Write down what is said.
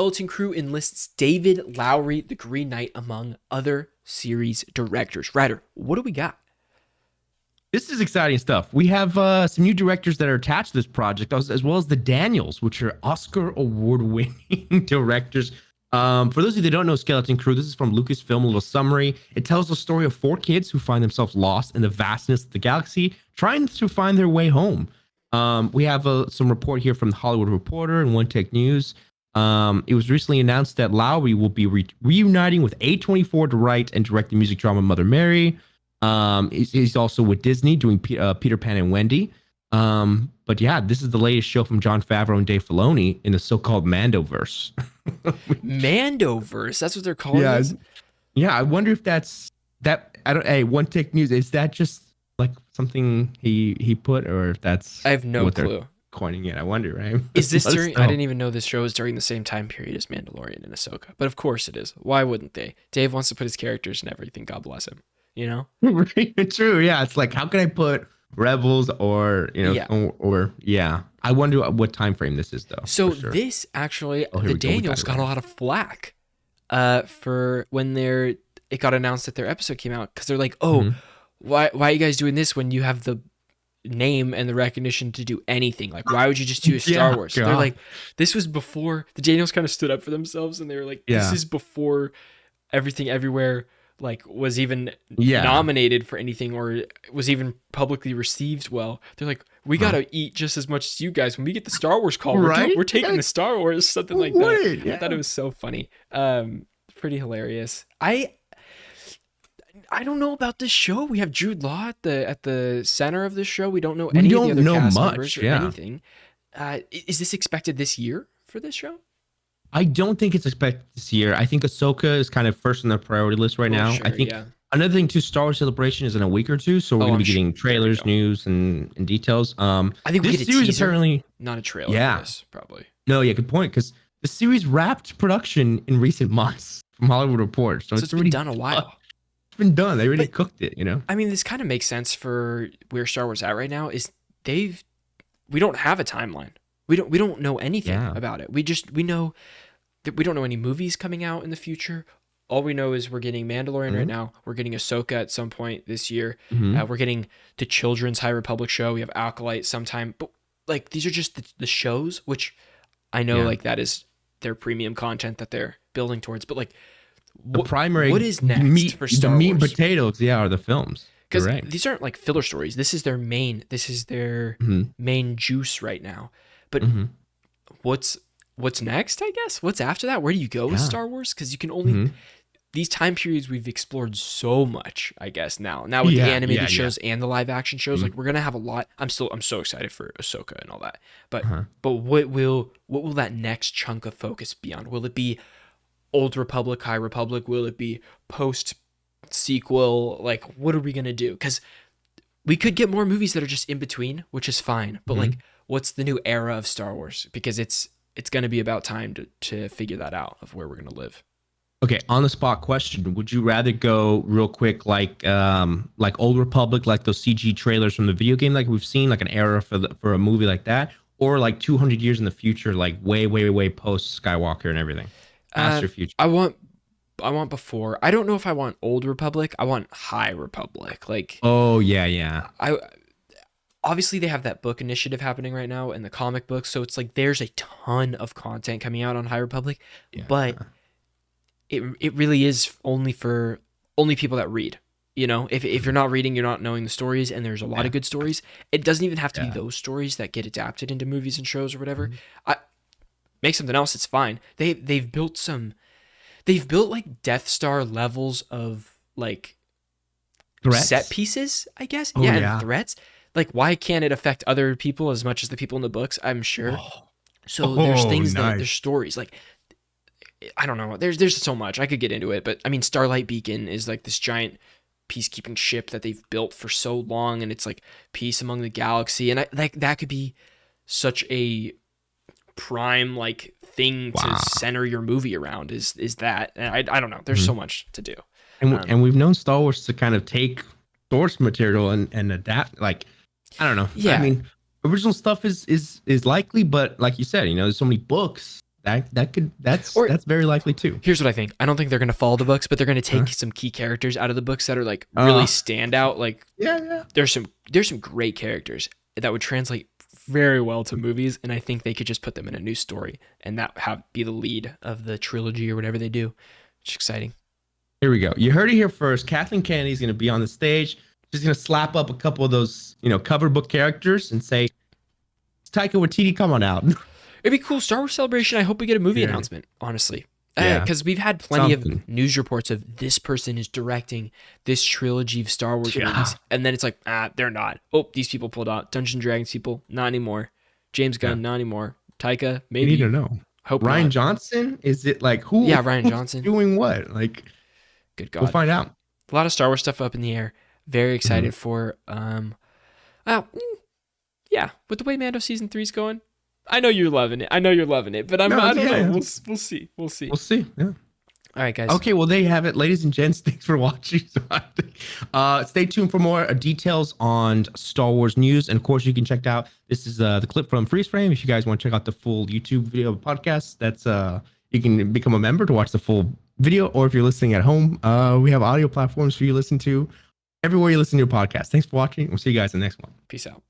Skeleton Crew enlists David Lowery, the Green Knight, among other series directors. Ryder, what do we got? This is exciting stuff. We have some new directors that are attached to this project, as well as the Daniels, which are Oscar award-winning directors. For those of you that don't know Skeleton Crew, this is from Lucasfilm, a little summary. It tells the story of four kids who find themselves lost in the vastness of the galaxy, trying to find their way home. We have some report here from the Hollywood Reporter and One Tech News. It was recently announced that Lowery will be reuniting with A24 to write and direct the music drama Mother Mary. He's also with Disney doing Peter Pan and Wendy. But yeah, this is the latest show from Jon Favreau and Dave Filoni in the so-called Mandoverse. Mandoverse, that's what they're calling it? Yeah, I wonder if that's that. I don't. Hey, One Take News, is that just like something he put, or if that's I have no clue. Coining it, I wonder, right? Is this during? I didn't even know this show is during the same time period as Mandalorian and Ahsoka, but of course it is. Why wouldn't they? Dave wants to put his characters in everything. God bless him. You know, True. Yeah, it's like, how can I put Rebels or or I wonder what time frame this is though. So this actually, the Daniels got a lot of flack for when it got announced that their episode came out, because they're like, oh, why are you guys doing this when you have the name and the recognition to do anything? Like, why would you just do a Star Wars? They're like, this was before the Daniels kind of stood up for themselves, and they were like, this is before Everything Everywhere like was even nominated for anything or was even publicly received well. They're like, we gotta eat just as much as you guys. When we get the Star Wars call, we're taking the Star Wars, something like that. I thought it was so funny. Pretty hilarious. I don't know about this show. We have Jude Law at the center of this show. We don't know any of the other cast members or anything. Is this expected this year for this show? I don't think it's expected this year. I think Ahsoka is kind of first on the priority list right now. Sure, I think another thing too, Star Wars Celebration is in a week or two, so we're going to be getting trailers, news, and details. I think we this get a series teaser, apparently not a trailer. For this, probably. No, good point. Because the series wrapped production in recent months from Hollywood Reporter, so it's been done a while. It's been done. They already cooked it. I mean, this kind of makes sense for where Star Wars at right now. Is we don't have a timeline. We don't know anything about it. We know that we don't know any movies coming out in the future. All we know is we're getting Mandalorian right now. We're getting Ahsoka at some point this year. We're getting the children's High Republic show. We have Acolyte sometime. But like, these are just the shows, which I know like that is their premium content that they're building towards. But like, the primary what is next for Star Wars? The meat and potatoes, are the films. Because these aren't like filler stories. This is their main main juice right now. But what's next, I guess? What's after that? Where do you go with Star Wars? Because you can only these time periods we've explored so much, I guess, now with the animated shows and the live action shows. Like, we're gonna have a lot. I'm so excited for Ahsoka and all that. But what will that next chunk of focus be on? Will it be Old Republic, High Republic? Will it be post sequel? Like, what are we gonna do? Because we could get more movies that are just in between, which is fine. But like, what's the new era of Star Wars? Because it's going to be about time to figure that out, of where we're going to live. Okay, on the spot question: would you rather go real quick like Old Republic, like those CG trailers from the video game, like we've seen, like an era for a movie like that, or like 200 years in the future, like way post Skywalker and everything? Past or future? I want before. I don't know if I want Old Republic. I want High Republic. Like, obviously they have that book initiative happening right now in the comic books, so it's like there's a ton of content coming out on High Republic, but it really is only people that read. If you're not reading, you're not knowing the stories, and there's a lot of good stories. It doesn't even have to be those stories that get adapted into movies and shows or whatever. Make something else, it's fine. They've built like Death Star levels of like threats? Set pieces, I guess. And threats. Like, why can't it affect other people as much as the people in the books? I'm sure. There's things there's stories. Like, I don't know. There's so much. I could get into it, but I mean, Starlight Beacon is like this giant peacekeeping ship that they've built for so long, and it's like peace among the galaxy, and that could be such a prime like thing to center your movie around. Is that? And I don't know. There's so much to do, and we've known Star Wars to kind of take source material and adapt. Like, I don't know. I mean, original stuff is likely, but like you said, there's so many books That's very likely too. Here's what I think. I don't think they're going to follow the books, but they're going to take some key characters out of the books that are like really stand out. Like there's some great characters that would translate very well to movies, and I think they could just put them in a new story and that be the lead of the trilogy or whatever they do. It's exciting. Here we go. You heard it here first. Kathleen Kennedy's going to be on the stage. She's going to slap up a couple of those, cover book characters and say, Taika Waititi, come on out. It'd be cool. Star Wars Celebration. I hope we get a movie announcement, honestly. Because we've had plenty of news reports of this person is directing this trilogy of Star Wars movies. And then it's like, they're not. Oh, these people pulled out. Dungeons and Dragons people, not anymore. James Gunn, not anymore. Taika, maybe. We need to know. Hope Ryan not. Johnson? Is it like who? Yeah, Ryan Johnson. Doing what? Like, good God. We'll find out. A lot of Star Wars stuff up in the air. Very excited for, with the way Mando season 3's going. I know you're loving it. But I don't know. We'll see. We'll see. Yeah. All right, guys. Okay, well, there you have it. Ladies and gents, thanks for watching. Stay tuned for more details on Star Wars news. And, of course, you can check out, this is the clip from Freeze Frame. If you guys want to check out the full YouTube video podcast, that's you can become a member to watch the full video. Or if you're listening at home, we have audio platforms for you to listen to everywhere you listen to your podcast. Thanks for watching. We'll see you guys in the next one. Peace out.